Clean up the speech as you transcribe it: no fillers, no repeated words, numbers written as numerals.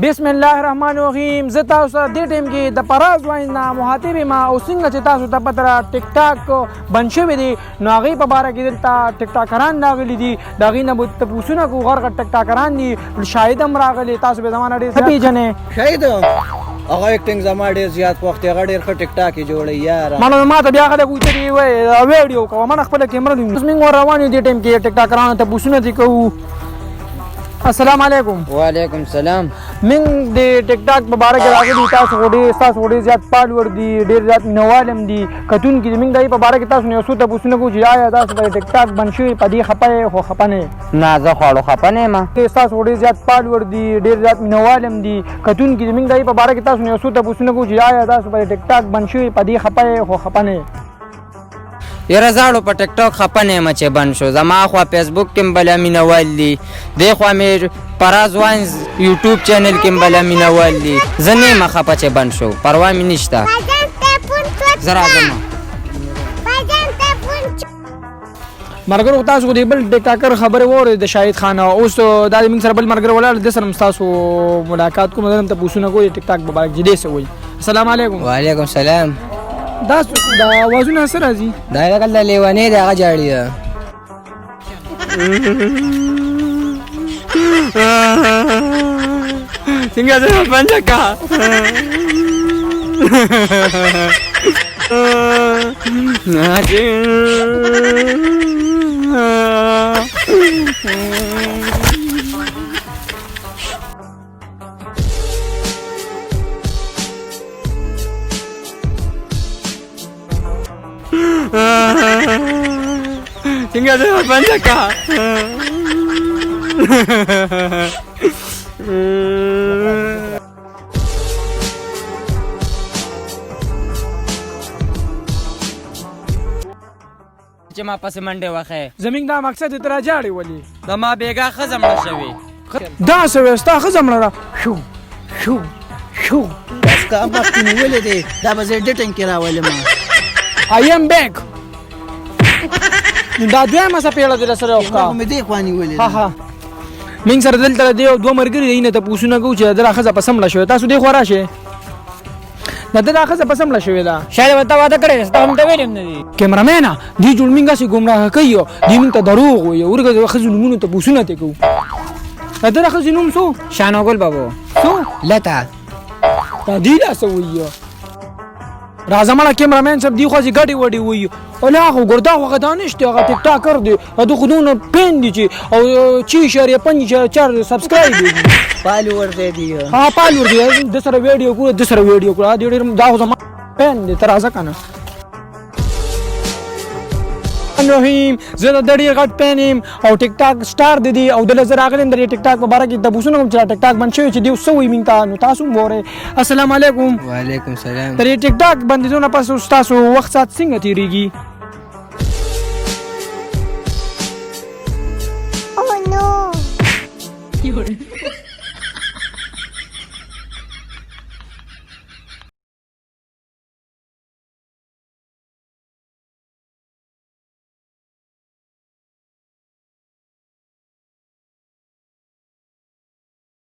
بسم الله الرحمن الرحیم. زه تاسو ته دې ټایم کې د فراز واین نه مخاطب یم او څنګه چې تاسو ته پته ده ټیک ټاک بند شوی دی نو هغې په باره کې دلته ټیک ټاکران راغلي دي د هغې نه به تپوسونه کوو. غټ غټ ټیک ټاکران دي شاهد هم راغلی تاسو به زما نه ډېر ښه پېژنئ. شاهد هغه اکټینګ زما ډېر زیات وخت هغه ډېر ښه ټیک ټاک یې جوړوي یاره. ما ته بیا خلک وایي ته دې ویډیو کوه ما نه خپله کیمره نیو. اوس موږ روان یو دې ټایم کې ټیک ټاکرانو تپوسونه دې کوو. السلام علیکم. وعلیکم السلام. من د ټیک ټاک په باره کې راغلي تاسو ستاسو ډېر زیات فالوور دي ډېر زیات مینوال هم دي کتونکي دي. موږ د هغې په باره کې تاسو نه یو څو تپوسونه کوو چې آیا تاسو په ټیک ټاک بند شوي په دې خفه یې خو خفه نه یې؟ نه زه خواړو خفه نه یم. ستاسو ډېر زیات فالوور دي ډېر زیات مینوال هم دي کتونکي دي. موږ د هغې په باره کې تاسو نه یو څو تپوسونه کوو چې آیا تاسو په ټیک ټاک بند شوي په دې خفه یې خو خفه نه یې؟ یاره زاړو په ټیک ټاک خفه نه یم چې بند شو. زما خوا فیسبوک کې هم بله مینوال دي دې خوا مې فراز واینز یوټیوب چینل کې هم بله مینوال دي. زه نه یم خفه چې بند شو پروا مې نشته. زه راځم. ملګرو تاسو خو د بل ټیک ټاکر خبرې واورئ د شاهد خان. اوس دا د موږ سره بل ملګری ولاړ د سره هم ستاسو ملاقات کوم. زه هم تپوسونه کوو د ټیک ټاک په باره کې چې دې څه وایي. السلام علیکم. وعلیکم السلام. دا اوازونه څه راځي؟ دا هغه لیونۍ دی هغه جاړي ده. څنګه زه بند کا څنګه زه بند کا چې ما پسې منډې وښیې. زموږ دا مقصد یې ته راجاړې ولې؟ زما بېګا ښځه مړه شوې. دا څه وې ستا ښځه مړه ده؟ شو شو شو بس که وخت یې نیولی دی دا به زه ډیټینګ کې راولم. I am back. دا دویمه څپېړه دې راسره وکړه. مې دې خوا نیولې ها ها موږ سره دلته د دوه ملګري دی نه تپوسونه کوو چې د دا ښځه په سم مړه شوې. تاسو دې خوا راشئ. د ده دا ښځه په سم مړه شوې ده. شاید ورته واده کړی دی ستا هم ته ویلې هم نه دي. کیمرامینه دې جوړ موږ هسې ګمراه کوي دې موږ ته دروغ وایي. ورګه د ښځو نومونو تپوسونه ترې کوو. د ده د ښځې نوم څو؟ شانوګل بابو. څو؟ لته. دا دې دا څه وایي؟ راځه مړه کیمرامین صاحب دې خوا چې ګډې وډې وایي. ولا خو ګردا خو دا نشته هغه ټیک ټاکر دی د خو دونه پین دي چې او 6.5 سبسکرایب دي فالوور دی. ها فالوور دی د سره ویډیو کوو د سره ویډیو کوو دا ډېر دا خو زما پین دی ته راځه که نه. رحیم زه د ډېر غټ پین یم او ټیک ټاک سټار دی دی او دله زه راغلی یم د ټیک ټاک په باره کې تپوسونه کوم چې دا ټیک ټاک بند شوی چې دوی څه وایي موږ ته نو تاسو هم واورئ. السلام علیکم. وعلیکم السلام. د ټیک ټاک بندېدو نه پس ستاسو وخت ساعت څنګه تېرېږي؟ Oh no!